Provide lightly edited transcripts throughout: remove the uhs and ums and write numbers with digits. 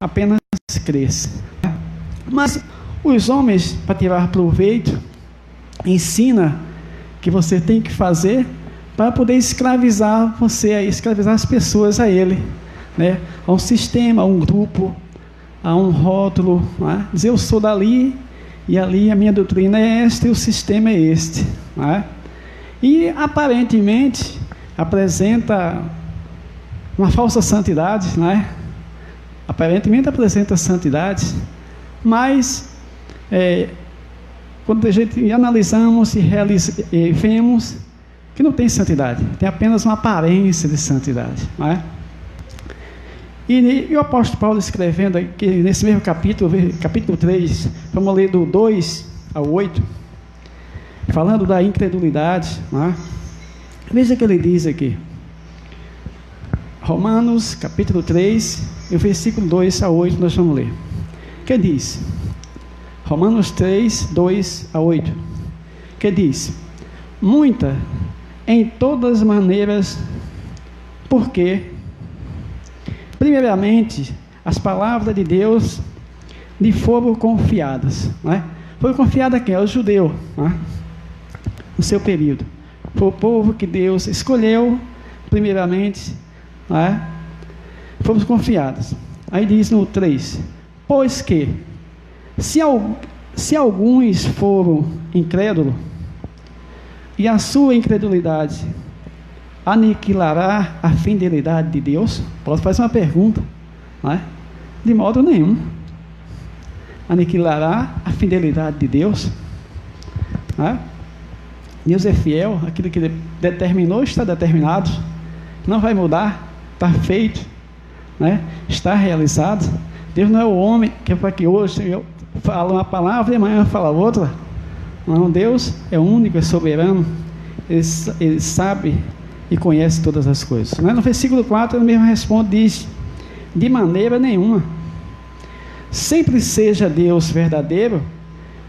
apenas cresça. Mas os homens, para tirar proveito, ensina que você tem que fazer para poder escravizar você, escravizar as pessoas a ele, né? A um sistema, a um grupo, a um rótulo, né? Dizer eu sou dali e ali a minha doutrina é esta e o sistema é este, né? E aparentemente apresenta uma falsa santidade, né? Aparentemente apresenta santidade, mas quando a gente analisamos e vemos que não tem santidade, tem apenas uma aparência de santidade, não é? E o apóstolo Paulo escrevendo aqui nesse mesmo capítulo 3, vamos ler do 2 ao 8, falando da incredulidade, não é? Veja o que ele diz aqui, Romanos capítulo 3, e o versículo 2 a 8 nós vamos ler. Que diz? Romanos 3, 2 a 8. Que diz? Muita, em todas as maneiras, porque, primeiramente, as palavras de Deus lhe foram confiadas. Não é? Foi confiada a quem? Ao judeu, não é? No seu período. Foi o povo que Deus escolheu, primeiramente, não é? Fomos confiadas. Aí diz no 3, pois que, se alguns foram incrédulos, e a sua incredulidade aniquilará a fidelidade de Deus? Paulo faz uma pergunta, não é? De modo nenhum. Aniquilará a fidelidade de Deus? Não é? Deus é fiel, aquilo que ele determinou está determinado, não vai mudar, está feito, né? Está realizado. Deus não é o homem que é para que hoje eu falo uma palavra e amanhã fala outra. Não, Deus é único, é soberano, ele sabe e conhece todas as coisas. No versículo 4 ele mesmo responde, diz, de maneira nenhuma, sempre seja Deus verdadeiro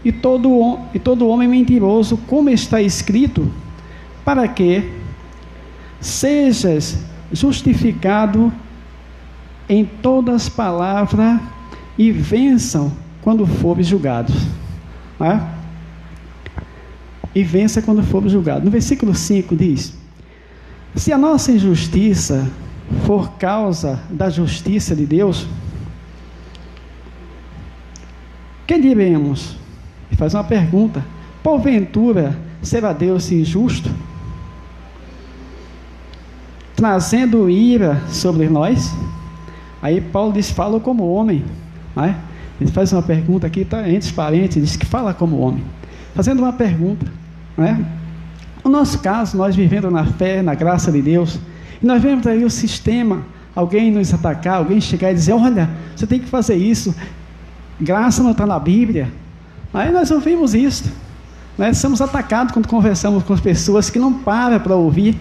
e todo homem mentiroso, como está escrito, para que sejas justificado em todas as palavras e vençam quando fores julgados. Não é? E vença quando fores julgados. No versículo 5 diz, se a nossa injustiça for causa da justiça de Deus, que diremos? Ele faz uma pergunta, porventura será Deus injusto, trazendo ira sobre nós? Aí Paulo diz, fala como homem, não é? Ele faz uma pergunta aqui, está entre os parentes, diz que fala como homem, fazendo uma pergunta, não é? No nosso caso, nós vivendo na fé, na graça de Deus, e nós vemos aí o sistema, alguém nos atacar, alguém chegar e dizer, olha, você tem que fazer isso, graça não está na Bíblia. Aí nós ouvimos isso, nós somos atacados quando conversamos com as pessoas que não param para ouvir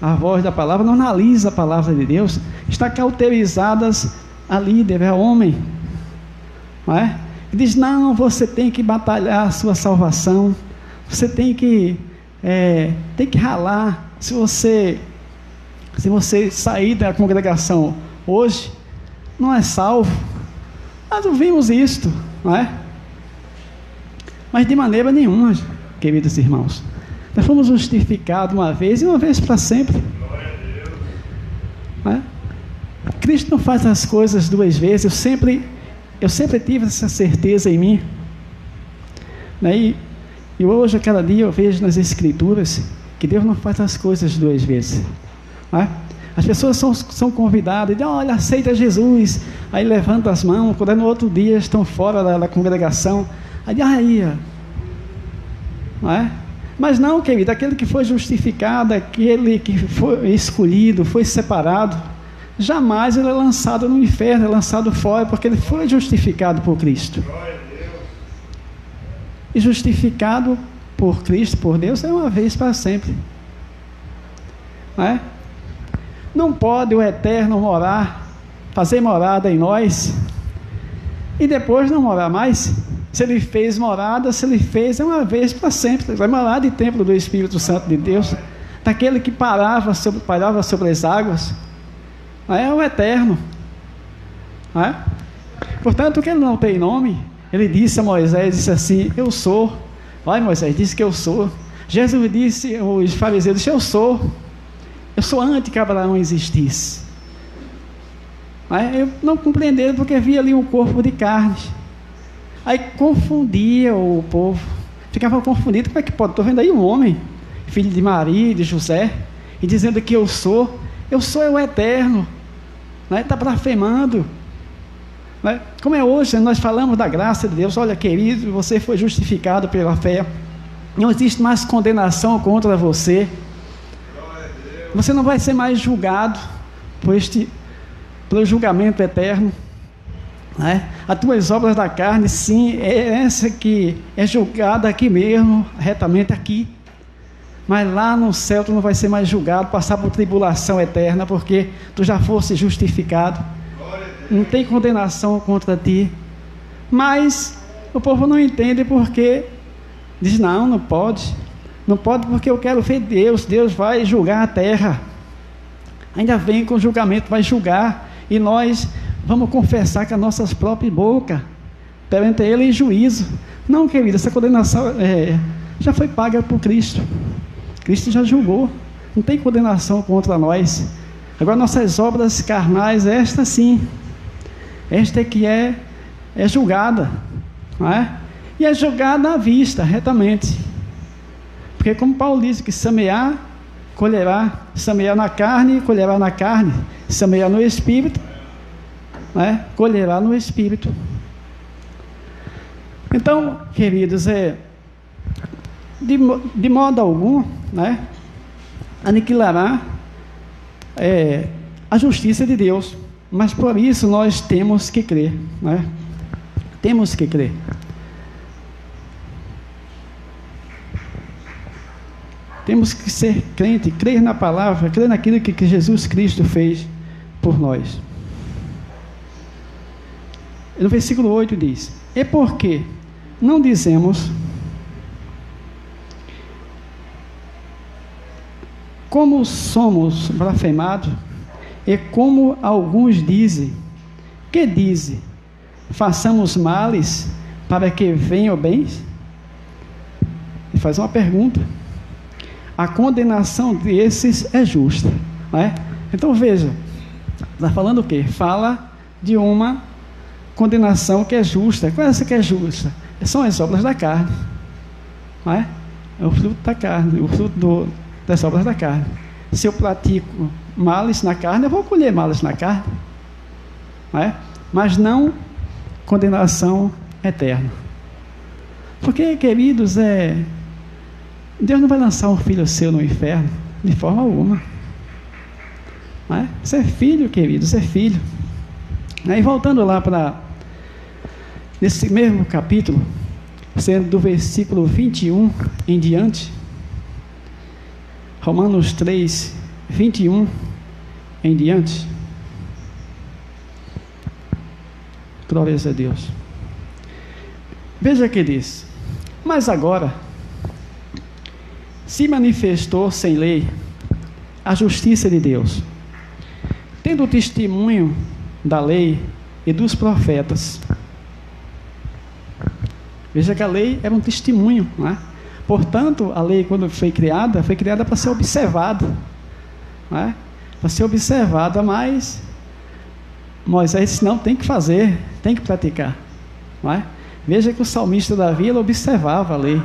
a voz da palavra, não analisa a palavra de Deus, está cauterizadas a líder, a homem, não é? E diz, não, você tem que batalhar a sua salvação, você tem que ralar, se você sair da congregação hoje, não é salvo. Nós ouvimos isto, não é? Mas de maneira nenhuma, queridos irmãos, nós fomos justificados uma vez e uma vez para sempre. Não é? Cristo não faz as coisas duas vezes. Eu sempre tive essa certeza em mim, né? E hoje, a cada dia, eu vejo nas Escrituras que Deus não faz as coisas duas vezes. Não é? As pessoas são convidadas, e dizem, olha, aceita Jesus, aí levantam as mãos, quando no outro dia estão fora da congregação, aí, não é? Mas não, querido, aquele que foi justificado, aquele que foi escolhido, foi separado, jamais ele é lançado no inferno, é lançado fora, porque ele foi justificado por Cristo. E justificado por Cristo, por Deus, é uma vez para sempre. Não é? Não pode o Eterno fazer morada em nós, e depois não morar mais. Se ele fez morada, é uma vez para sempre. Vai morar de templo do Espírito Santo de Deus, daquele que pairava sobre as águas, é o eterno. Não é? Portanto, que ele não tem nome, ele disse a Moisés, disse assim, eu sou. Olha, Moisés disse que eu sou. Jesus disse, os fariseus disseram, eu sou antes que Abraão existisse. Aí eu não compreenderam porque via ali um corpo de carne. Aí confundia o povo, ficava confundido, como é que pode? Estou vendo aí um homem, filho de Maria, de José, e dizendo que eu sou é o eterno, está blasfemando. Como é hoje, nós falamos da graça de Deus, olha querido, você foi justificado pela fé, não existe mais condenação contra você não vai ser mais julgado pelo julgamento eterno. As tuas obras da carne, sim, é essa que é julgada aqui mesmo, retamente aqui, mas lá no céu tu não vai ser mais julgado, passar por tribulação eterna, porque tu já fosse justificado, não tem condenação contra ti. Mas o povo não entende porque diz, não pode porque eu quero ver Deus vai julgar a terra, ainda vem com julgamento, vai julgar, e nós vamos confessar com as nossas próprias bocas, perante Ele em juízo. Não, querido, essa condenação já foi paga por Cristo. Cristo já julgou, não tem condenação contra nós. Agora nossas obras carnais, esta sim, esta é que é julgada, não é? E é julgada à vista, retamente. Porque como Paulo diz que semear, colherá, semear na carne, colherá na carne, semear no Espírito, colherá no Espírito. Então, queridos, de modo algum, aniquilará a justiça de Deus, mas por isso nós temos que crer, temos que crer. Temos que ser crente, crer na palavra, crer naquilo que Jesus Cristo fez por nós. No versículo 8 diz, e porque não dizemos como somos blasfemados, e como alguns dizem, que dizem, façamos males para que venham bens? Ele faz uma pergunta. A condenação desses é justa, Então veja, está falando o quê? Fala de uma condenação que é justa. Qual é essa que é justa? São as obras da carne, É o fruto da carne, o fruto das obras da carne. Se eu pratico males na carne, eu vou colher males na carne, Mas não condenação eterna. Porque, queridos, Deus não vai lançar um filho seu no inferno, de forma alguma. Você é filho, querido, você é filho. E voltando lá nesse mesmo capítulo, sendo do versículo 21 em diante, Romanos 3, 21 em diante. Glórias a Deus. Veja que diz, mas agora se manifestou sem lei a justiça de Deus, tendo o testemunho da lei e dos profetas. Veja que a lei era um testemunho, Portanto, a lei, quando foi criada para ser observada, para ser observada, mas Moisés disse, não, tem que fazer, tem que praticar, Veja que o salmista Davi, ele observava a lei,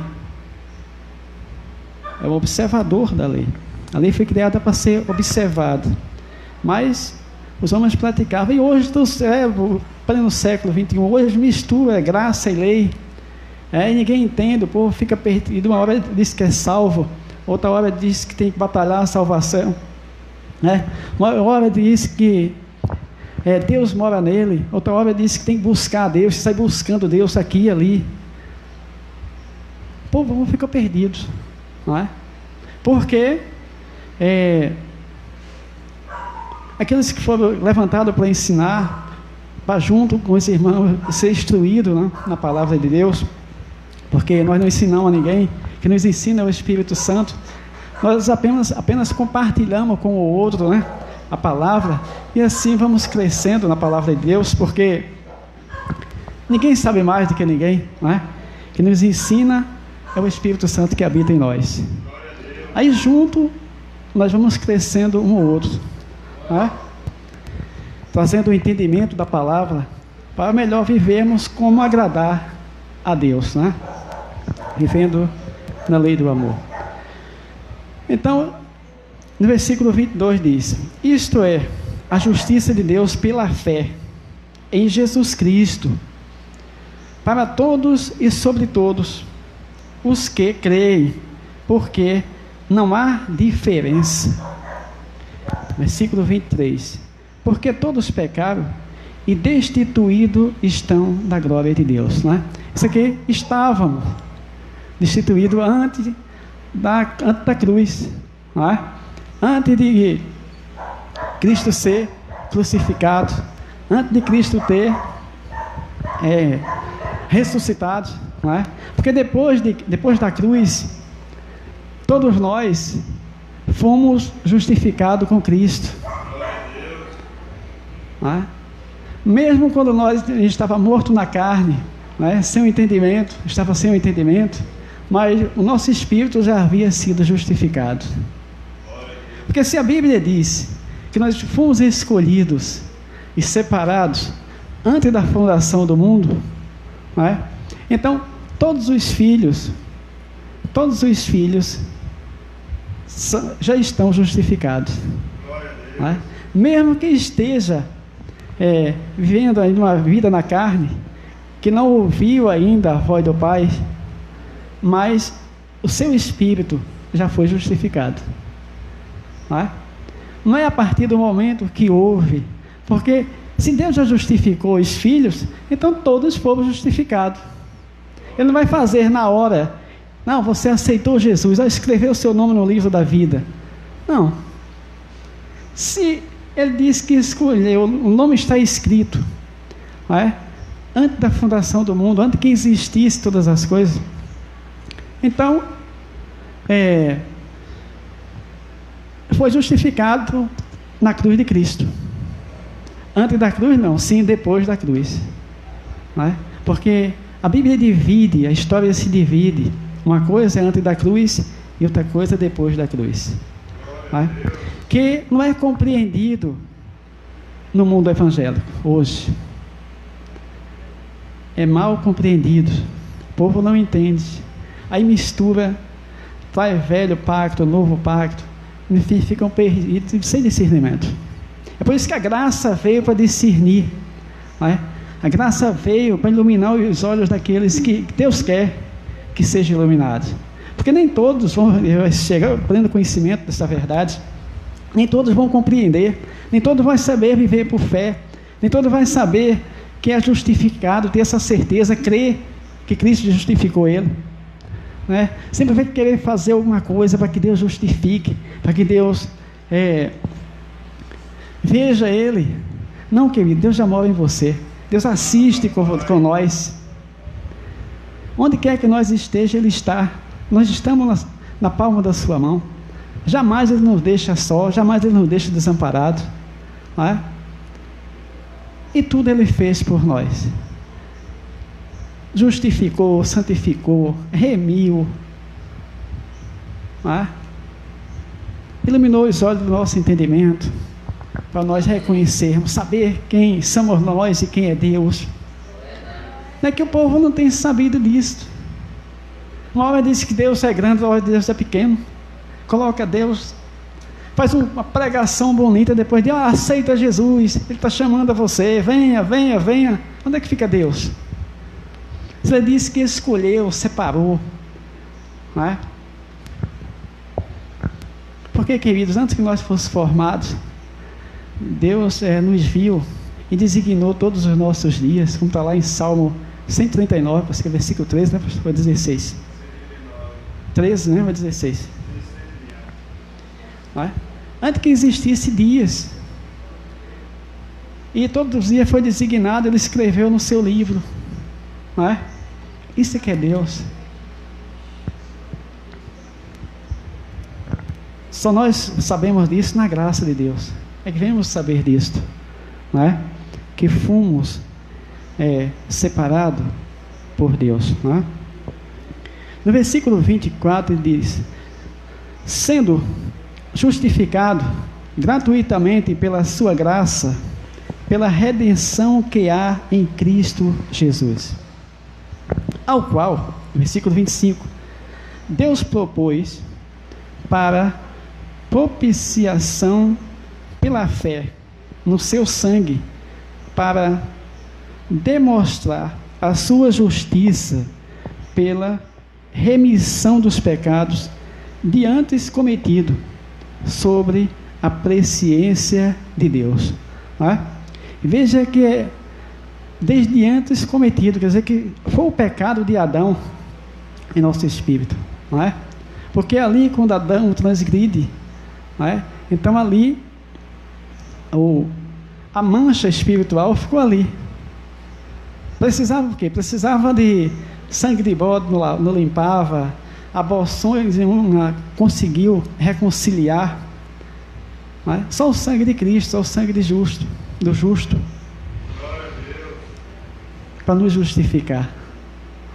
é o observador da lei. A lei foi criada para ser observada, mas os homens praticavam, e hoje, pleno século XXI, hoje mistura graça e lei, e ninguém entende, o povo fica perdido. Uma hora diz que é salvo, outra hora diz que tem que batalhar a salvação, uma hora diz que Deus mora nele, outra hora diz que tem que buscar Deus, sai buscando Deus aqui e ali. O povo fica perdido, porque aqueles que foram levantados para ensinar, para junto com os irmãos ser instruído, na palavra de Deus, porque nós não ensinamos a ninguém, que nos ensina é o Espírito Santo. Nós apenas compartilhamos com o outro, a palavra, e assim vamos crescendo na palavra de Deus, porque ninguém sabe mais do que ninguém, não é? Que nos ensina é o Espírito Santo que habita em nós. Aí junto nós vamos crescendo um ao outro, não é? Trazendo o entendimento da palavra para melhor vivermos como agradar a Deus, né? Vivendo na lei do amor. Então, no versículo 22 diz: isto é, a justiça de Deus pela fé em Jesus Cristo, para todos e sobre todos os que creem, porque não há diferença. Versículo 23: porque todos pecaram e destituídos estão da glória de Deus, né? Isso aqui, estávamos destituídos antes da cruz, não é? Antes de Cristo ser crucificado, antes de Cristo ter ressuscitado, não é? Porque depois da cruz, todos nós fomos justificados com Cristo, não é? Mesmo quando a gente estava morto na carne, não é? Sem o entendimento, estava sem o entendimento, mas o nosso espírito já havia sido justificado. Porque se a Bíblia diz que nós fomos escolhidos e separados antes da fundação do mundo, não é? Então todos os filhos já estão justificados, não é? Mesmo que esteja vivendo ainda uma vida na carne, que não ouviu ainda a voz do Pai, mas o seu espírito já foi justificado. Não é a partir do momento que ouve, porque se Deus já justificou os filhos, então todos foram justificados. Ele não vai fazer na hora, não, você aceitou Jesus, escreveu o seu nome no livro da vida. Não. Se ele diz que escolheu, o nome está escrito, não é? Antes da fundação do mundo, antes que existisse todas as coisas. Então, foi justificado na cruz de Cristo. Antes da cruz não, sim, depois da cruz, não é? Porque a Bíblia divide, a história se divide. Uma coisa é antes da cruz e outra coisa depois da cruz, não é? Que não é compreendido no mundo evangélico hoje. É mal compreendido, o povo não entende. Aí mistura, traz velho pacto, novo pacto, e ficam perdidos, sem discernimento. É por isso que a graça veio para discernir, não é? A graça veio para iluminar os olhos daqueles que Deus quer que sejam iluminados. Porque nem todos vão chegar ao pleno conhecimento dessa verdade, nem todos vão compreender, nem todos vão saber viver por fé, nem todos vão saber que é justificado, ter essa certeza, crer que Cristo justificou ele, né? Sempre vai querer fazer alguma coisa para que Deus justifique, para que Deus veja ele. Não, querido, Deus já mora em você, Deus assiste com nós, onde quer que nós estejamos, Ele está. Nós estamos na palma da sua mão. Jamais Ele nos deixa só, jamais Ele nos deixa desamparado, não é? E tudo Ele fez por nós. Justificou, santificou, remiu, não é? Iluminou os olhos do nosso entendimento, para nós reconhecermos, saber quem somos nós e quem é Deus. Não é que o povo não tem sabido disso. Uma hora diz que Deus é grande, outra hora Deus é pequeno. Coloca Deus, faz uma pregação bonita, depois de aceita Jesus, Ele está chamando a você, venha, venha, venha. Onde é que fica Deus? Ele disse que escolheu, separou, não é? Porque, queridos, antes que nós fôssemos formados, Deus nos viu e designou todos os nossos dias, como está lá em Salmo 139, acho que é versículo 13, né, pastor? 16. 13, né? Ou 16. Não é? Antes que existisse dias. E todos os dias foi designado, Ele escreveu no seu livro. Não é? Isso é que é Deus. Só nós sabemos disso na graça de Deus. é que devemos saber disto, não é? Que fomos separados por Deus, não é? No versículo 24 ele diz: sendo justificado gratuitamente pela sua graça, pela redenção que há em Cristo Jesus, ao qual, versículo 25, Deus propôs para propiciação pela fé no seu sangue, para demonstrar a sua justiça pela remissão dos pecados de antes cometido sobre a presciência de Deus, não é? Veja que é desde antes cometido, quer dizer que foi o pecado de Adão em nosso espírito, não é? Porque ali quando Adão transgride, não é? Então ali a mancha espiritual ficou ali. Precisava o quê? Precisava de sangue de bode, não limpava, aborções conseguiu reconciliar, não é? Só o sangue de Cristo, só o sangue do justo, para nos justificar,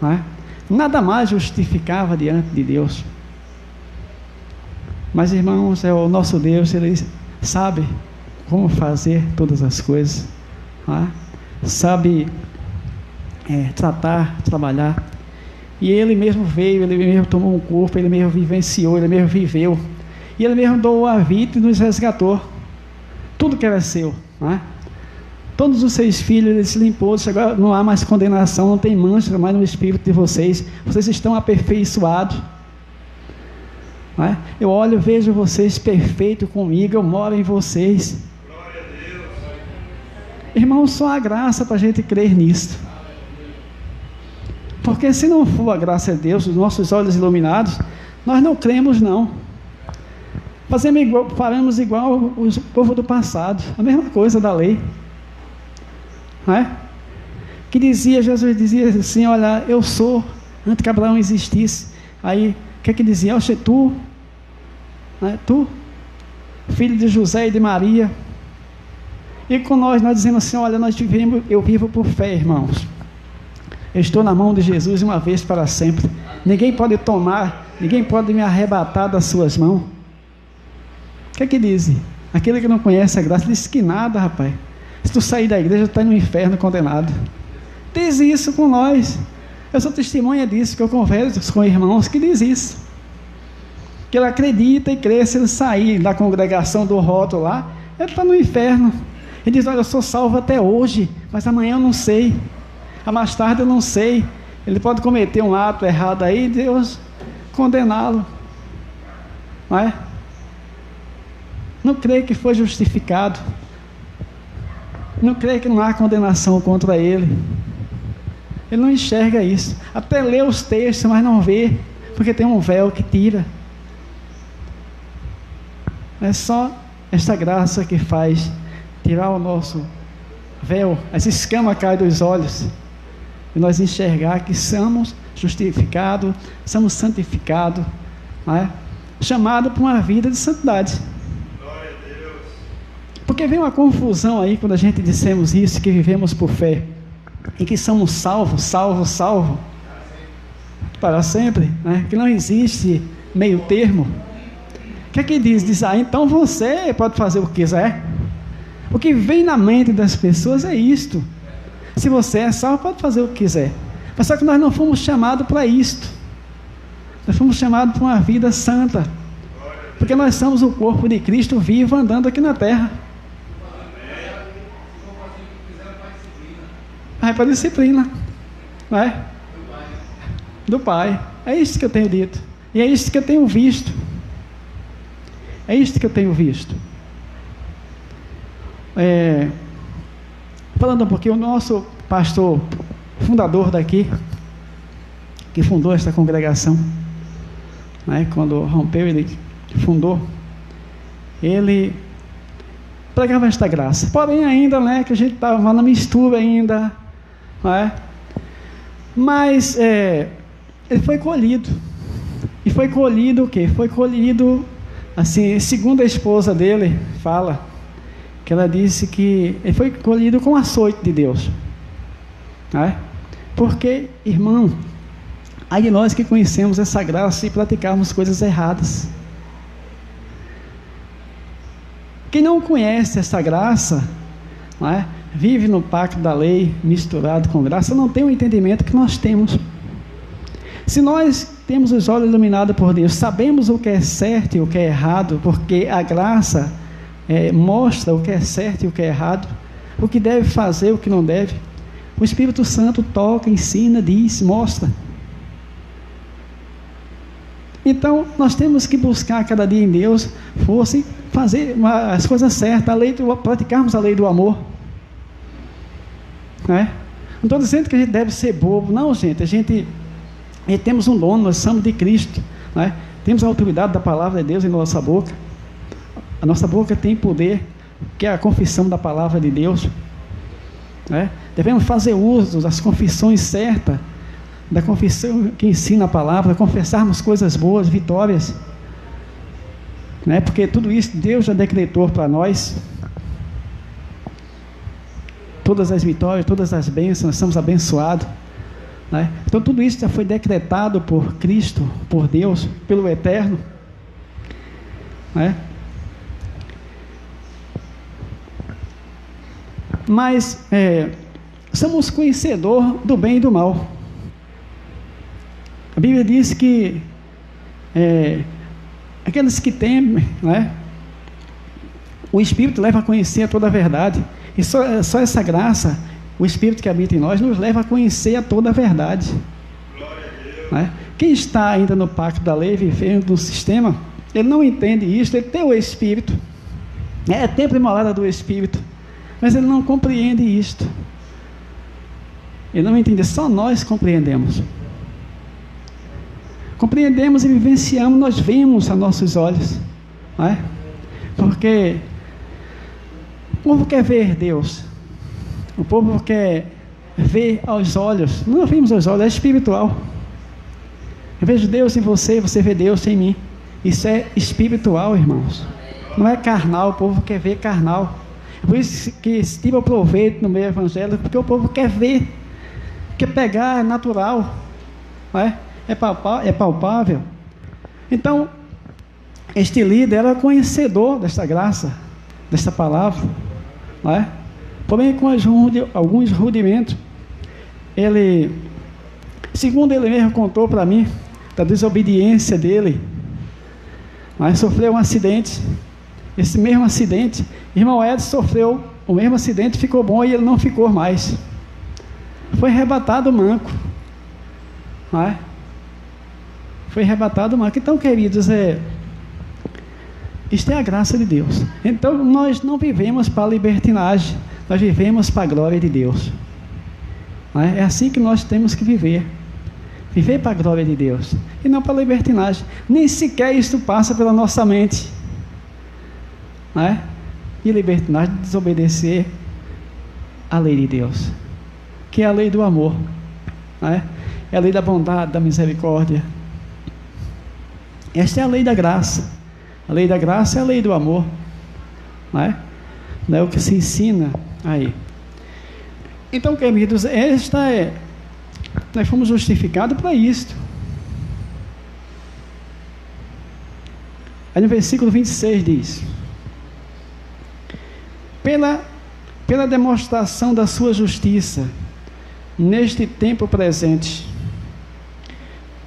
não é? Nada mais justificava diante de Deus. Mas, irmãos, é o nosso Deus, Ele sabe como fazer todas as coisas, não é? Sabe tratar, trabalhar, e Ele mesmo veio, Ele mesmo tomou um corpo, Ele mesmo vivenciou, Ele mesmo viveu, e Ele mesmo doou a vida e nos resgatou. Tudo que era seu, não é? Todos os seus filhos, Ele se limpou, agora não há mais condenação, não tem mancha mais no espírito de vocês, vocês estão aperfeiçoados, não é? Eu olho, vejo vocês perfeitos comigo, eu moro em vocês. Glória a Deus. Irmão, só a graça para a gente crer nisso. Porque se não for a graça de Deus, os nossos olhos iluminados, nós não cremos não. Faremos igual o povo do passado, a mesma coisa da lei, não é? Que Jesus dizia assim, olha, eu sou, antes que Abraão existisse. Aí, o que dizia? Oxe, tu, né? Tu, filho de José e de Maria. E com nós dizemos assim, olha, eu vivo por fé, irmãos. Eu estou na mão de Jesus uma vez para sempre. Ninguém pode tomar, ninguém pode me arrebatar das suas mãos. O que diz? Aquele que não conhece a graça diz que nada, rapaz. Se tu sair da igreja, tu está no inferno condenado. Diz isso com nós. Eu sou testemunha disso, que eu converso com irmãos que diz isso. Que ele acredita e crê, se ele sair da congregação do rótulo lá, ele está no inferno. Ele diz, olha, eu sou salvo até hoje, mas amanhã eu não sei. A mais tarde eu não sei. Ele pode cometer um ato errado aí e Deus condená-lo. Não é? Não crê que foi justificado. Não crê que não há condenação contra ele. Ele não enxerga isso. Até lê os textos, mas não vê, porque tem um véu que tira. É só esta graça que faz tirar o nosso véu, as escamas caem dos olhos, e nós enxergar que somos justificados, somos santificados, não é? Chamados para uma vida de santidade. Glória a Deus. Porque vem uma confusão aí quando a gente dissemos isso, que vivemos por fé e que somos salvos para sempre, né? Que não existe meio termo. O que é que diz? Diz, então você pode fazer o que quiser. O que vem na mente das pessoas é isto. Se você é salvo, pode fazer o que quiser. Mas só que nós não fomos chamados para isto. Nós fomos chamados para uma vida santa. Porque nós somos o corpo de Cristo vivo andando aqui na terra. É para disciplina, não é? Do Pai. É isso que eu tenho dito. E é isso que eu tenho visto. É isso que eu tenho visto. Falando um pouquinho, o nosso pastor fundador daqui, que fundou esta congregação, né, quando rompeu, ele fundou, ele pregava esta graça. Porém ainda, né, que a gente estava na mistura ainda, não é? Mas ele foi colhido. E foi colhido o quê? Foi colhido, assim, segundo a esposa dele fala, que ela disse que ele foi colhido com o açoite de Deus. Porque, irmão, aí de nós que conhecemos essa graça e praticarmos coisas erradas. Quem não conhece essa graça, vive no pacto da lei misturado com graça, não tem o entendimento que nós temos. Se nós temos os olhos iluminados por Deus, sabemos o que é certo e o que é errado, porque a graça mostra o que é certo e o que é errado, o que deve fazer, o que não deve. O Espírito Santo toca, ensina, diz, mostra. Então, nós temos que buscar cada dia em Deus força e fazer as coisas certas, praticarmos a lei do amor. Não estou dizendo que a gente deve ser bobo, não, gente. A gente temos um dono, nós somos de Cristo. Temos a autoridade da palavra de Deus em nossa boca. A nossa boca tem poder, que é a confissão da palavra de Deus. Devemos fazer uso das confissões certas, da confissão que ensina a palavra, confessarmos coisas boas, vitórias, porque tudo isso Deus já decretou para nós, todas as vitórias, todas as bênçãos, nós somos abençoados, então tudo isso já foi decretado por Cristo, por Deus, pelo Eterno, mas somos conhecedores do bem e do mal. A Bíblia diz que aqueles que temem, o Espírito leva a conhecer toda a verdade, e só essa graça, o Espírito que habita em nós, nos leva a conhecer a toda a verdade. Quem está ainda no pacto da lei, vivendo no sistema, ele não entende isso, ele tem o Espírito, é tempo e morada do Espírito, mas ele não compreende isto, ele não entende, só nós compreendemos. Compreendemos e vivenciamos, nós vemos a nossos olhos, porque o povo quer ver Deus, o povo quer ver aos olhos, não vimos aos olhos, é espiritual. Eu vejo Deus em você, você vê Deus em mim, isso é espiritual, irmãos, não é carnal, o povo quer ver carnal. Por isso que se tira o proveito no meio evangélico, porque o povo quer ver, quer pegar, é natural, é palpável. Então, este líder era conhecedor desta graça, desta palavra, porém com alguns rudimentos. Ele, segundo ele mesmo contou para mim, da desobediência dele, sofreu um acidente. Esse mesmo acidente, irmão Edson sofreu o mesmo acidente, ficou bom e ele não ficou mais, foi arrebatado manco, foi arrebatado manco. Então, queridos, isto é a graça de Deus. Então nós não vivemos para a libertinagem, nós vivemos para a glória de Deus. É assim que nós temos que viver para a glória de Deus, e não para a libertinagem. Nem sequer isto passa pela nossa mente, e libertinagem, desobedecer a lei de Deus, que é a lei do amor, é a lei da bondade, da misericórdia. Esta é a lei da graça. A lei da graça é a lei do amor, não é o que se ensina aí. Então, queridos, nós fomos justificados para isto. Aí no versículo 26 diz: pela demonstração da sua justiça neste tempo presente,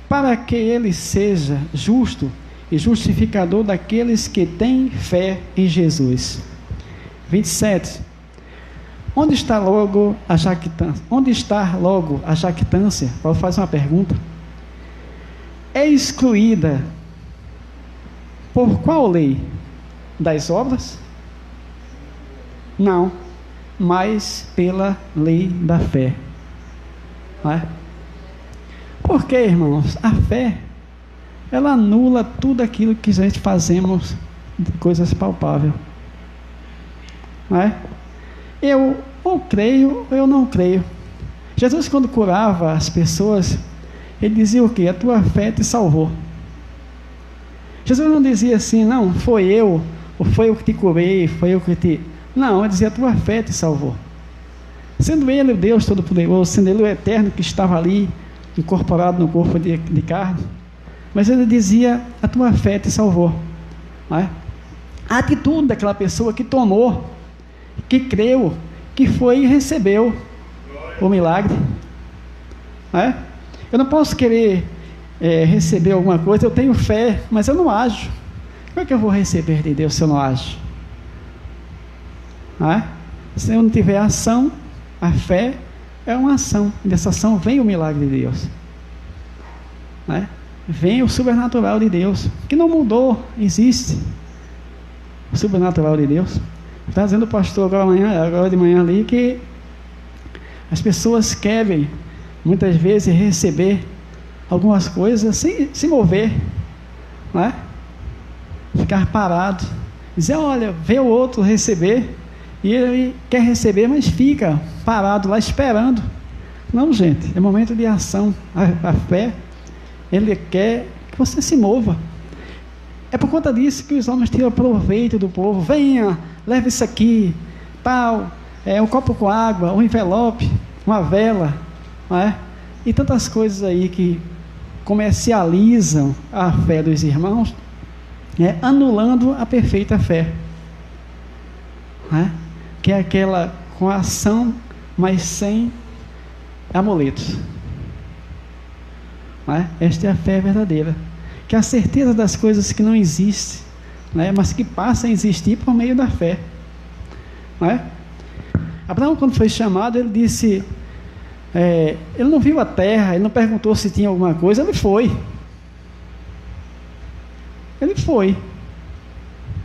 para que ele seja justo e justificador daqueles que têm fé em Jesus. 27. Onde está logo a jactância? Onde está logo a jactância? Paulo faz uma pergunta. É excluída por qual lei? Das obras? Não, mas pela lei da fé. Por quê, irmãos? A fé, ela anula tudo aquilo que a gente fazemos de coisas palpáveis. Eu ou creio ou eu não creio. Jesus, quando curava as pessoas, ele dizia o quê? A tua fé te salvou. Jesus não dizia assim, não, foi eu, ou foi eu que te curei, foi eu que te Não, ele dizia, a tua fé te salvou. Sendo ele o Deus Todo-Poderoso, sendo ele o Eterno que estava ali, incorporado no corpo de carne, mas ele dizia, a tua fé te salvou. Não é? A atitude daquela pessoa que tomou, que creu, que foi e recebeu o milagre. Não é? Eu não posso querer receber alguma coisa, eu tenho fé, mas eu não ajo. Como é que eu vou receber de Deus se eu não ajo? Não é? Se eu não tiver ação, a fé é uma ação. Dessa ação vem o milagre de Deus. Não é? Vem o sobrenatural de Deus, que não mudou, existe. O sobrenatural de Deus. Está dizendo o pastor agora de manhã ali que as pessoas querem muitas vezes receber algumas coisas sem se mover, não é? Ficar parado, dizer, olha, vê o outro receber, e ele quer receber, mas fica parado lá esperando. Não, gente, é momento de ação. A fé, ele quer que você se mova. É por conta disso que os homens tiram proveito do povo. Venha, leve isso aqui, tal, um copo com água, um envelope, uma vela, não é? E tantas coisas aí que comercializam a fé dos irmãos, anulando a perfeita fé, não é? Que é aquela com ação, mas sem amuletos, não é? Esta é a fé verdadeira, que é a certeza das coisas que não existem, não é? Mas que passam a existir por meio da fé, não é? Abraão, quando foi chamado, ele disse, ele não viu a terra, ele não perguntou se tinha alguma coisa, ele foi,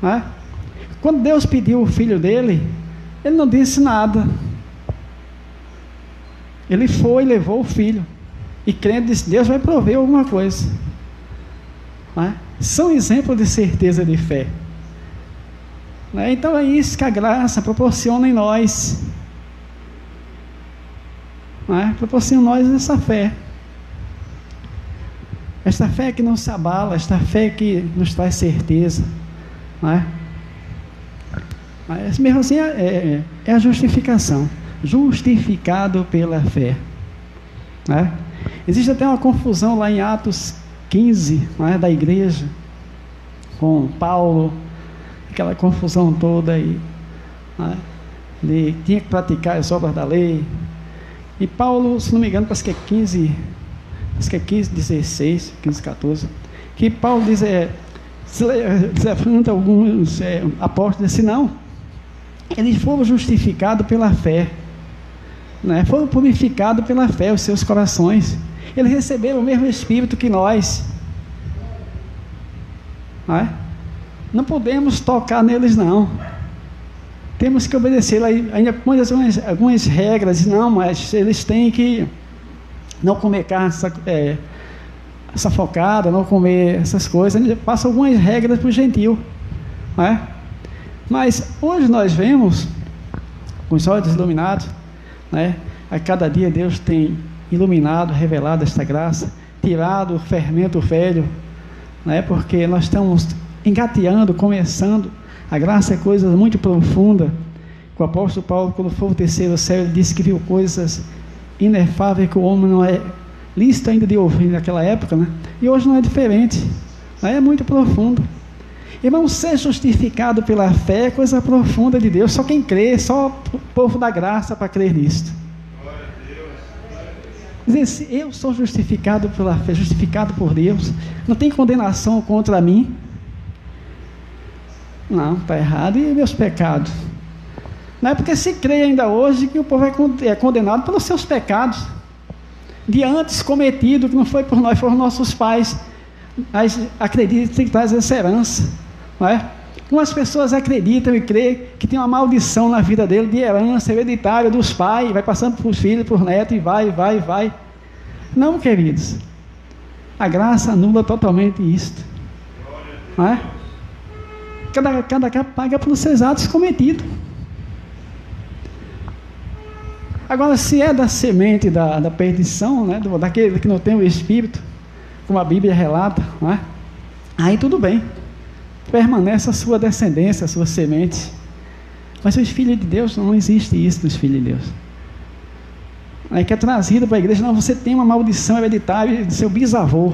não é? Quando Deus pediu o filho dele, ele não disse nada, ele foi e levou o filho, e crendo, disse, Deus vai prover alguma coisa, não é? São exemplos de certeza de fé, não é? Então é isso que a graça proporciona em nós, não é? Proporciona em nós essa fé, esta fé que não se abala, esta fé que nos traz certeza, não é? Mas mesmo assim é a justificação, justificado pela fé, não é? Existe até uma confusão lá em Atos 15, não é? Da igreja, com Paulo, aquela confusão toda aí, não é? Tinha que praticar as obras da lei, e Paulo, se não me engano, parece que é 15, 16, 15, 14, que Paulo diz, se levanta alguns apóstolos assim, não, eles foram justificados pela fé, né? Foram purificados pela fé, os seus corações, eles receberam o mesmo Espírito que nós, não é? Não podemos tocar neles, não, temos que obedecer. Ainda põe algumas regras, não, mas eles têm que não comer carne safocada, não comer essas coisas, ainda passa algumas regras para o gentil, não é? Mas hoje nós vemos, com os olhos iluminados, né? A cada dia Deus tem iluminado, revelado esta graça, tirado o fermento velho, né? Porque nós estamos engateando, começando. A graça é coisa muito profunda. O apóstolo Paulo, quando foi o terceiro céu, ele disse que viu coisas inefáveis que o homem não é lícito ainda de ouvir naquela época, né? E hoje não é diferente, é muito profundo. Irmão, ser justificado pela fé é coisa profunda de Deus. Só quem crê, só o povo da graça para crer nisto. Dizer assim, eu sou justificado pela fé, justificado por Deus, não tem condenação contra mim. Não, está errado. E meus pecados? Não é porque se crê ainda hoje que o povo é condenado pelos seus pecados de antes cometido, que não foi por nós, foram nossos pais. Mas acreditam que traz essa herança, não é? Umas pessoas acreditam e creem que tem uma maldição na vida dele de herança hereditária dos pais, vai passando para os filhos, para os netos, e vai. Não, queridos, a graça anula totalmente isto, não é? Cada paga pelos seus atos cometidos. Agora, se é da semente da perdição, né, daquele que não tem o Espírito, como a Bíblia relata, não é? Aí tudo bem, permanece a sua descendência, a sua semente, Mas os filhos de Deus, não existe isso nos filhos de Deus. Aí que é trazido para a igreja, não, você tem uma maldição hereditária do seu bisavô,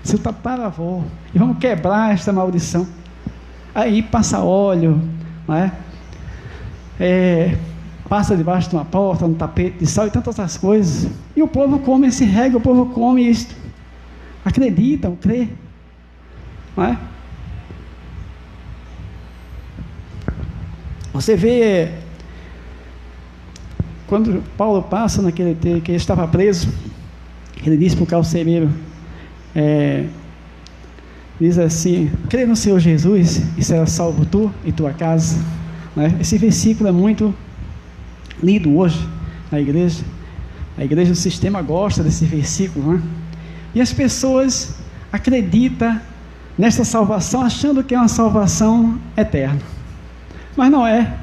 seu tataravô, e vamos quebrar esta maldição. Aí passa óleo, não é? Passa debaixo de uma porta, um tapete de sal e tantas outras coisas. E o povo come esse regra, o povo come isto. Acreditam, crê. Não é? Você vê, quando Paulo passa naquele tempo que ele estava preso, ele diz para o carcereiro, diz assim, crê no Senhor Jesus e será salvo tu e tua casa. Né? Esse versículo é muito lido hoje na igreja. A igreja do sistema gosta desse versículo, né? E as pessoas acreditam nesta salvação achando que é uma salvação eterna, mas não é.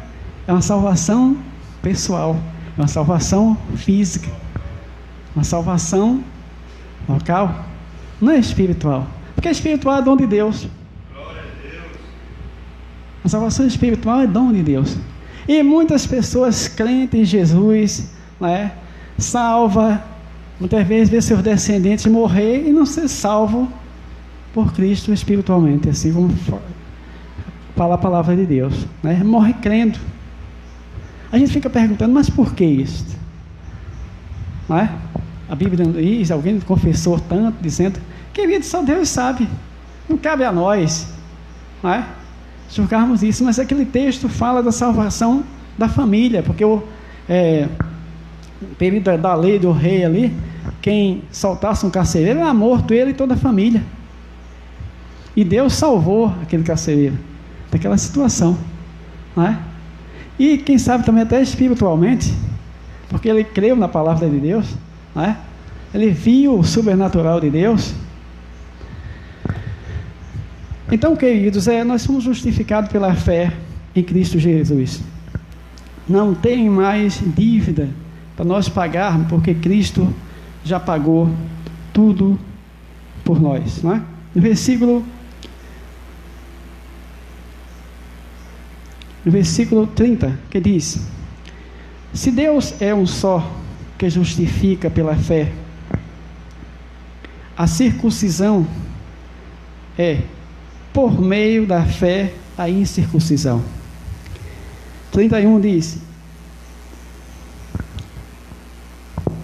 É uma salvação pessoal, é uma salvação física, uma salvação local, não é espiritual, porque espiritual é dom de Deus. A salvação espiritual é dom de Deus. E muitas pessoas crentes em Jesus, né, salva, muitas vezes vê seus descendentes morrer e não ser salvo por Cristo espiritualmente, assim como fala a palavra de Deus, né? Morre crendo. A gente fica perguntando, mas por que isso? Não é? A Bíblia diz, alguém confessou tanto, dizendo, querido, só Deus sabe, não cabe a nós, não é? Julgarmos isso, mas aquele texto fala da salvação da família, porque o período da lei do rei ali, quem soltasse um carcereiro era morto, ele e toda a família. E Deus salvou aquele carcereiro daquela situação, não é? E quem sabe também até espiritualmente, porque ele creu na palavra de Deus, não é? Ele viu o sobrenatural de Deus. Então, queridos, nós somos justificados pela fé em Cristo Jesus. Não tem mais dívida para nós pagarmos, porque Cristo já pagou tudo por nós, não é? No versículo 30, que diz: se Deus é um só, que justifica pela fé, a circuncisão é por meio da fé a incircuncisão. 31 diz: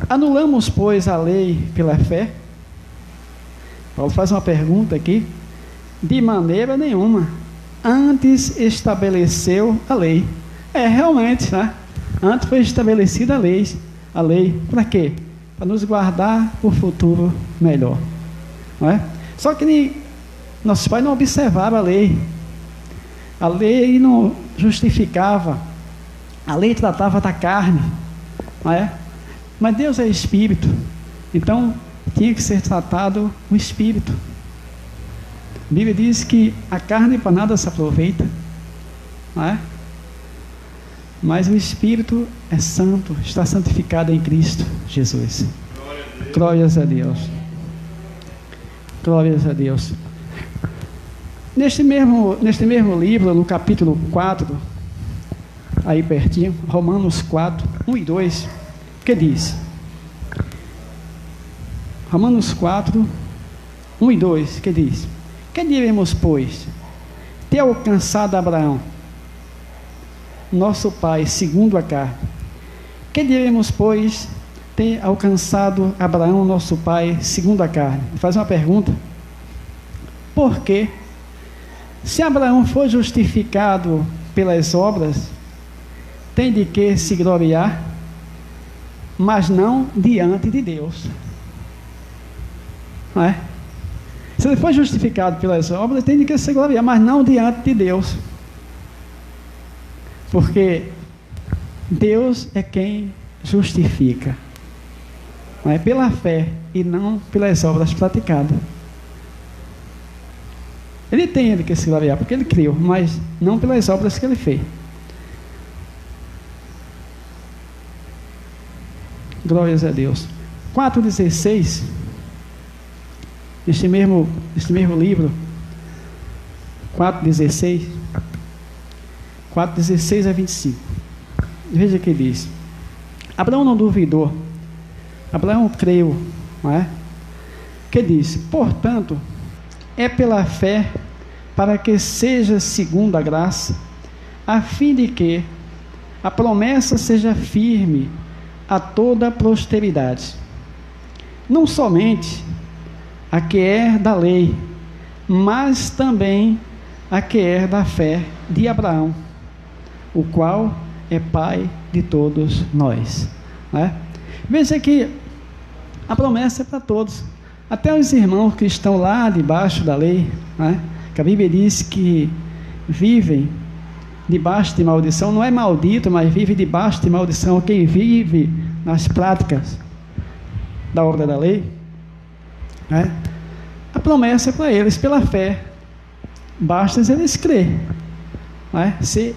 anulamos, pois, a lei pela fé? Paulo faz uma pergunta aqui. De maneira nenhuma. Antes estabeleceu a lei. Realmente, né? Antes foi estabelecida a lei. A lei para quê? Para nos guardar por futuro melhor, não é? Só que nossos pais não observavam a lei. A lei não justificava. A lei tratava da carne, não é? Mas Deus é espírito, então tinha que ser tratado o espírito. A Bíblia diz que a carne para nada se aproveita, não é? Mas o espírito é santo, está santificado em Cristo Jesus. Glórias a Deus. Glórias a Deus. Neste mesmo livro, no capítulo 4, aí pertinho, Romanos 4, 1 e 2, que diz? Romanos 4, 1 e 2, que diz? Que diremos, pois? Ter alcançado Abraão, nosso pai, segundo a carne. Que diremos, pois, ter alcançado Abraão, nosso pai, segundo a carne? Faz uma pergunta. Por quê? Se Abraão foi justificado pelas obras, tem de que se gloriar, mas não diante de Deus. Não é? Se ele foi justificado pelas obras, tem de que se gloriar, mas não diante de Deus. Porque Deus é quem justifica. Não é pela fé e não pelas obras praticadas. Ele tem de que se gloriar, porque ele criou, mas não pelas obras que ele fez. Glórias a Deus. 4,16, este mesmo livro, 4,16, 4, 16 a 25. Veja o que diz. Abraão não duvidou. Abraão creu, não é? Que diz: portanto, é pela fé, para que seja segundo a graça, a fim de que a promessa seja firme a toda a posteridade, não somente a que é da lei, mas também a que é da fé de Abraão, o qual é pai de todos nós, né? Veja que a promessa é para todos, até os irmãos que estão lá debaixo da lei, né? Que a Bíblia diz que vivem debaixo de maldição. Não é maldito, mas vive debaixo de maldição quem vive nas práticas da obra da lei, né? A promessa é para eles pela fé, basta eles crer, né? Ser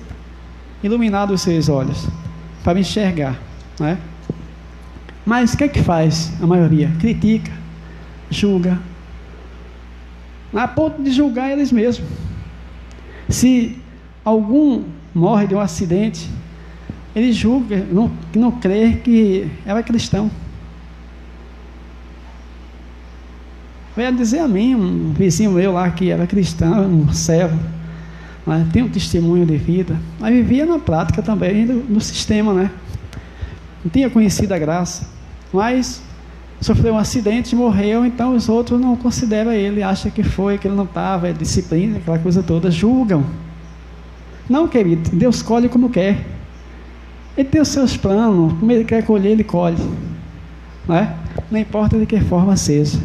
iluminado os seus olhos para enxergar, né? Mas o que é que faz a maioria? Critica, julga, a ponto de julgar eles mesmos. Se algum morre de um acidente, ele julga, não crê que era cristão. Veio dizer a mim, um vizinho meu lá que era cristão, um servo, mas tem um testemunho de vida, mas vivia na prática também do sistema, né? Não tinha conhecido a graça, mas sofreu um acidente e morreu. Então os outros não consideram ele, acham que foi, que ele não estava, é disciplina, aquela coisa toda, julgam. Não, querido, Deus escolhe como quer. Ele tem os seus planos, como ele quer colher, ele colhe, não é? Não importa de que forma seja.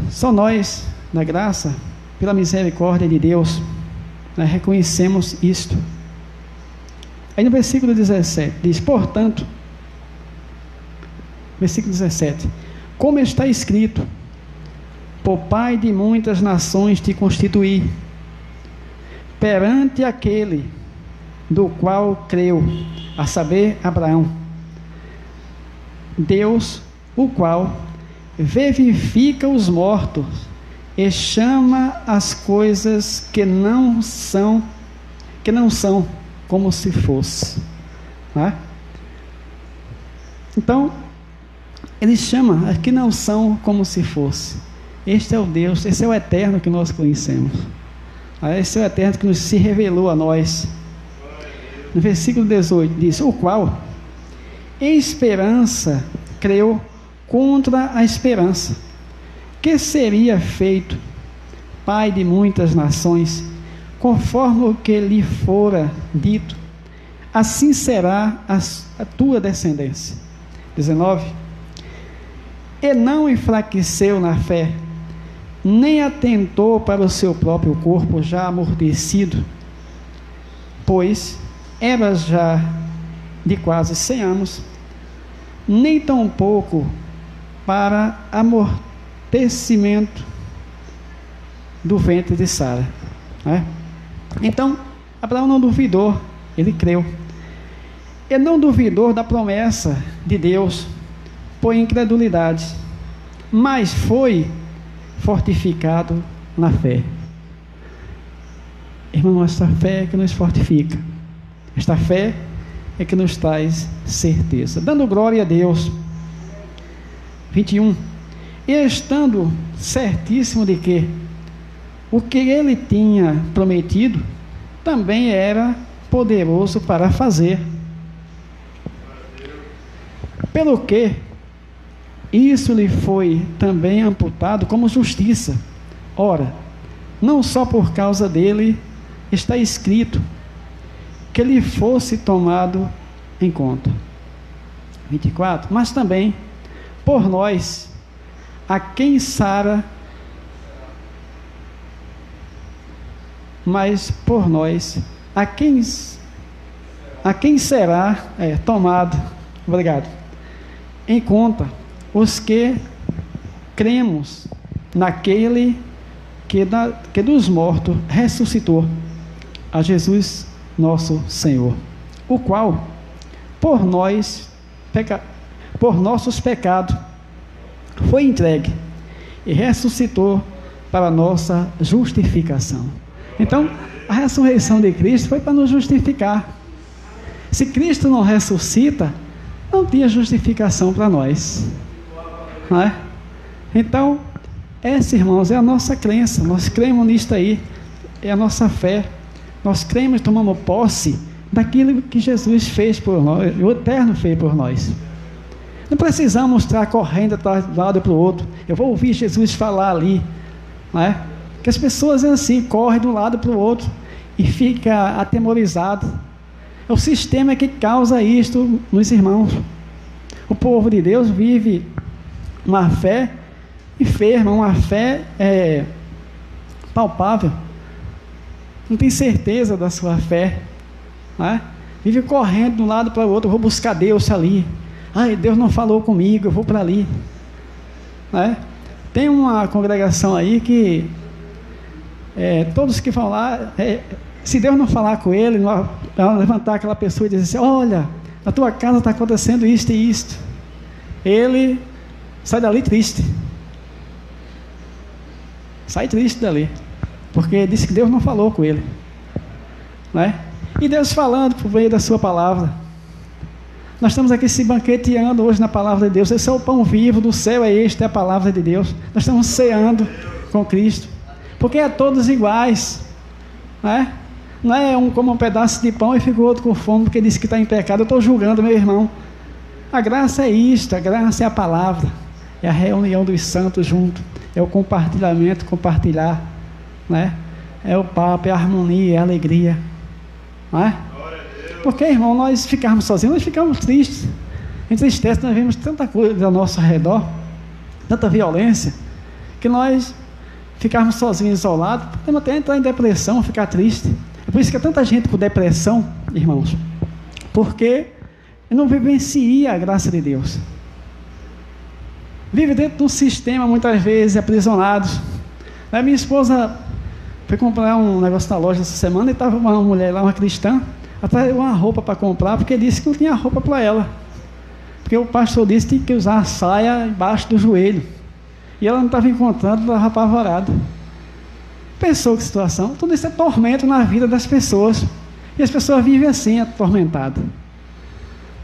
Só nós, na graça, pela misericórdia de Deus, nós reconhecemos isto. Aí no versículo 17 diz: portanto, versículo 17, como está escrito: por pai de muitas nações te constituí, perante aquele do qual creu, a saber, Abraão, Deus, o qual vivifica os mortos e chama as coisas que não são como se fosse, né? Então ele chama as que não são como se fosse. Este é o Deus, esse é o eterno que nós conhecemos, esse é o eterno que nos se revelou a nós. No versículo 18 diz: o qual em esperança creu contra a esperança, que seria feito pai de muitas nações, conforme o que lhe fora dito, assim será a tua descendência. 19. E não enfraqueceu na fé, nem atentou para o seu próprio corpo já amortecido, pois era já de quase 100 anos, nem tampouco para amortecimento do ventre de Sara, né? Então Abraão não duvidou, ele creu. Ele não duvidou da promessa de Deus por incredulidade, mas foi fortificado na fé. Irmão, esta fé é que nos fortifica, esta fé é que nos traz certeza, dando glória a Deus. 21. E estando certíssimo de que o que ele tinha prometido também era poderoso para fazer, pelo que isso lhe foi também amputado como justiça. Ora, não só por causa dele está escrito que lhe fosse tomado em conta. 24. Mas também por nós, a quem Sara, mas por nós, a quem será tomado, obrigado, em conta os que cremos naquele que dos mortos ressuscitou, a Jesus nosso Senhor, o qual por nossos pecados foi entregue e ressuscitou para a nossa justificação. Então, A ressurreição de Cristo foi para nos justificar. Se Cristo não ressuscita, não tinha justificação para nós. Não é? Então, essa, irmãos, é a nossa crença. Nós cremos nisto aí. É a nossa fé. Nós cremos e tomamos posse daquilo que Jesus fez por nós, o Eterno fez por nós. Não precisamos estar correndo de um lado para o outro. Eu vou ouvir Jesus falar ali. Não é? Porque as pessoas é assim, correm de um lado para o outro e ficam atemorizadas. É o sistema que causa isto nos irmãos. O povo de Deus vive uma fé enferma, uma fé palpável. Não tem certeza da sua fé. Não é? Vive correndo de um lado para o outro. Eu vou buscar Deus ali. Ai, Deus não falou comigo, eu vou para ali. Não é? Tem uma congregação aí que todos que vão lá, se Deus não falar com ele, não levantar aquela pessoa e dizer assim: olha, na tua casa está acontecendo isto e isto, ele sai dali triste. Sai triste dali, porque disse que Deus não falou com ele. Não é? E Deus falando por meio da sua palavra. Nós estamos aqui se banqueteando hoje na palavra de Deus. Esse é o pão vivo do céu, é este, é a palavra de Deus. Nós estamos ceando com Cristo, porque é todos iguais. Não é? Não é um como um pedaço de pão e fica o outro com fome porque disse que está em pecado. Eu estou julgando meu irmão. A graça é isto, a graça é a palavra, é a reunião dos santos junto, é o compartilhamento, compartilhar, né? É o papo, é a harmonia, é a alegria, não é? Porque, irmão, nós ficarmos sozinhos, nós ficamos tristes, entristece, nós vemos tanta coisa ao nosso redor, tanta violência, que nós ficarmos sozinhos, isolados, podemos até entrar em depressão, ficar triste. É por isso que há tanta gente com depressão, irmãos, porque não vivencia a graça de Deus. Vive dentro de um sistema, muitas vezes, aprisionados. A minha esposa foi comprar um negócio na loja essa semana e estava uma mulher lá, uma cristã, ela traiu uma roupa para comprar, porque disse que não tinha roupa para ela. Porque o pastor disse que tinha que usar a saia embaixo do joelho. E ela não estava encontrando, estava apavorada. Pensou que situação? Tudo isso é tormento na vida das pessoas. E as pessoas vivem assim, atormentadas.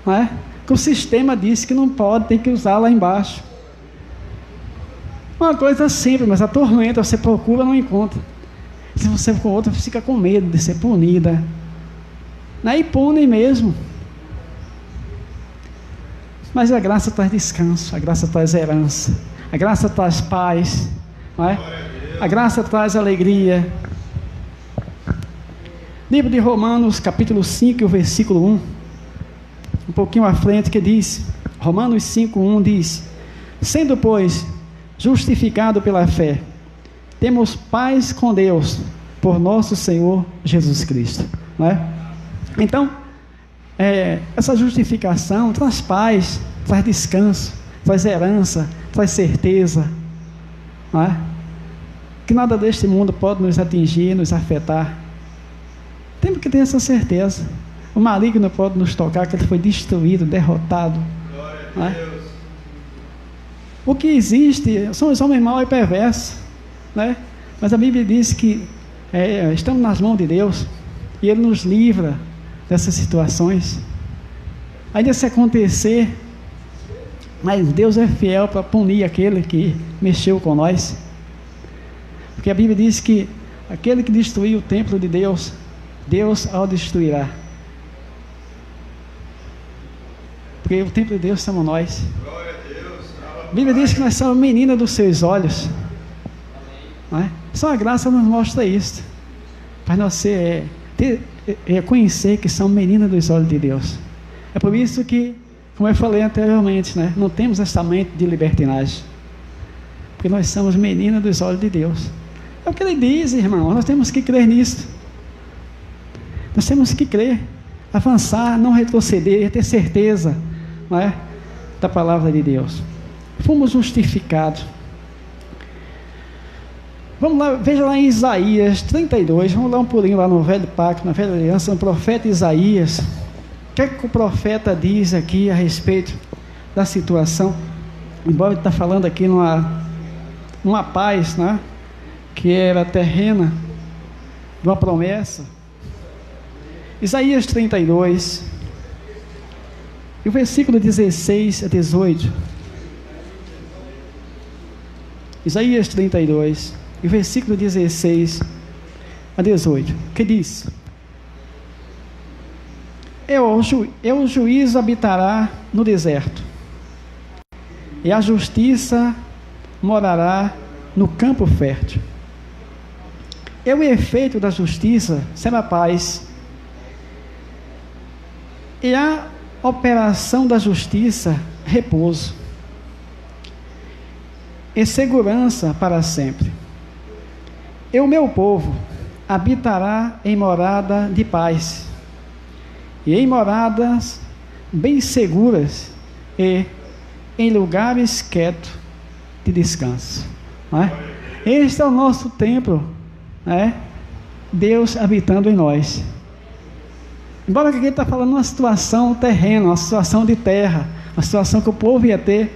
Não é? Que o sistema disse que não pode, tem que usar lá embaixo. Uma coisa simples, mas atormenta, você procura, não encontra. Se você for outra, fica com medo de ser punida. E pune mesmo. Mas a graça traz descanso, a graça traz herança, a graça traz paz, não é? A graça traz alegria. Livro de Romanos, capítulo 5, versículo 1, um pouquinho à frente, que diz, Romanos 5:1 diz: sendo, pois, justificado pela fé, temos paz com Deus, por nosso Senhor Jesus Cristo, não é? Então, essa justificação traz paz, traz descanso, traz herança, traz certeza, não é? Que nada deste mundo pode nos atingir, nos afetar. Temos que ter essa certeza. O maligno pode nos tocar, que ele foi destruído, derrotado. Não é? O que existe são os homens maus e perversos, né? Mas a Bíblia diz que estamos nas mãos de Deus e Ele nos livra dessas situações. Ainda se acontecer, mas Deus é fiel para punir aquele que mexeu com nós, porque a Bíblia diz que aquele que destruiu o templo de Deus, Deus o destruirá, porque o templo de Deus somos nós. A Bíblia diz que nós somos menina dos seus olhos, não é? Só a graça nos mostra isso, para nós conhecer que são meninas dos olhos de Deus. É por isso que, como eu falei anteriormente, né, não temos essa mente de libertinagem, porque nós somos meninas dos olhos de Deus. É o que Ele diz, irmão. Nós temos que crer nisso. Nós temos que crer, avançar, não retroceder, ter certeza, não é, da palavra de Deus. Fomos justificados. Vamos lá, veja lá em Isaías 32, vamos dar um pulinho lá no Velho Pacto, na Velha Aliança, no profeta Isaías. O que é que o profeta diz aqui a respeito da situação? Embora ele está falando aqui numa paz, né, que era terrena, de uma promessa. Isaías 32, e o versículo 16 a 18. Isaías 32, e o versículo 16 a 18, que diz: o juízo habitará no deserto, e a justiça morará no campo fértil. E o efeito da justiça será paz, e a operação da justiça, repouso e segurança para sempre. E o meu povo habitará em morada de paz, e em moradas bem seguras, e em lugares quietos de descanso. Não é? Este é o nosso templo, não é? Deus habitando em nós. Embora que aqui está falando uma situação terrena, uma situação de terra, uma situação que o povo ia ter,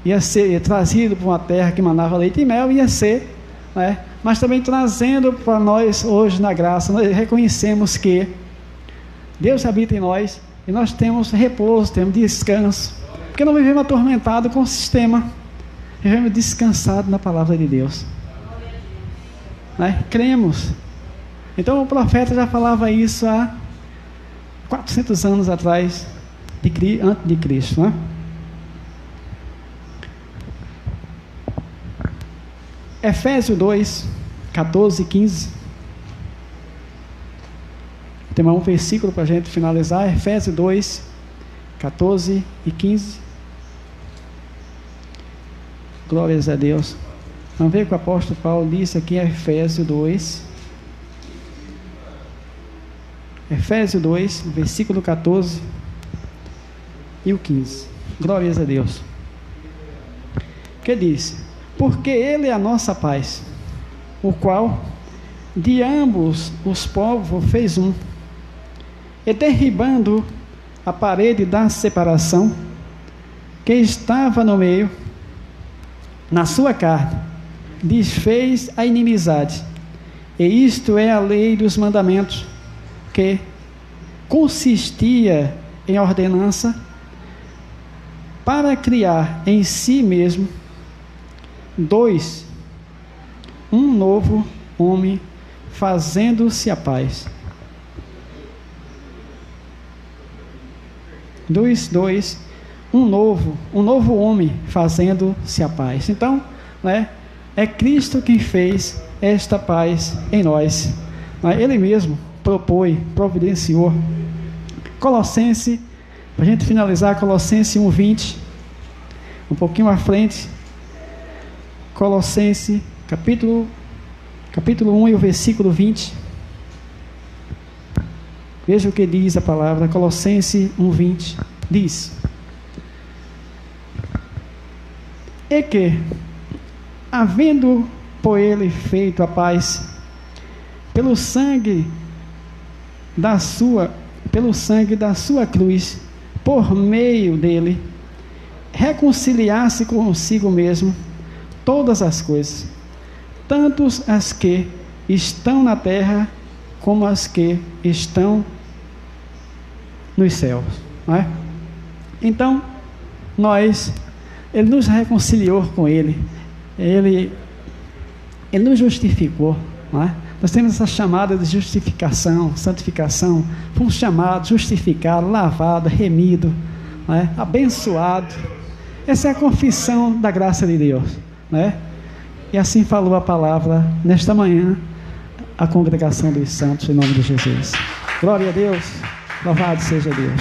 ia ser trazido para uma terra que manava leite e mel, ia ser, né? Mas também trazendo para nós hoje na graça, nós reconhecemos que Deus habita em nós e nós temos repouso, temos descanso, porque não vivemos atormentados com o sistema, vivemos descansados na palavra de Deus, né? Cremos. Então o profeta já falava isso há 400 anos atrás, antes de Cristo, né? Efésios 2, 14 e 15. Tem um versículo para a gente finalizar. Efésios 2, 14 e 15. Glórias a Deus. Vamos ver o que o apóstolo Paulo disse aqui em Efésios 2. Efésios 2, versículo 14 e o 15. Glórias a Deus. Que diz: porque Ele é a nossa paz, o qual de ambos os povos fez um, e derribando a parede da separação que estava no meio, na sua carne, desfez a inimizade. E isto é a lei dos mandamentos, que consistia em ordenança, para criar em si mesmo um novo homem, fazendo-se a paz. Um novo homem, fazendo-se a paz. Então, né, é Cristo quem fez esta paz em nós, né? Ele mesmo providenciou. Colossenses, para a gente finalizar, Colossenses 1:20, um pouquinho à frente. Colossenses, capítulo 1 e o versículo 20. Veja o que diz a palavra. Colossenses 1:20 diz: e que, havendo por ele feito a paz, pelo sangue da sua cruz, por meio dele, reconciliasse consigo mesmo todas as coisas, tanto as que estão na terra como as que estão nos céus, não é? Então, ele nos reconciliou com ele nos justificou, não é? Nós temos essa chamada de justificação, santificação. Fomos chamados, justificados, lavados, remidos, não é? Abençoados. Essa é a confissão da graça de Deus, não é? E assim falou a palavra nesta manhã a congregação dos santos, em nome de Jesus. Glória a Deus, louvado seja Deus.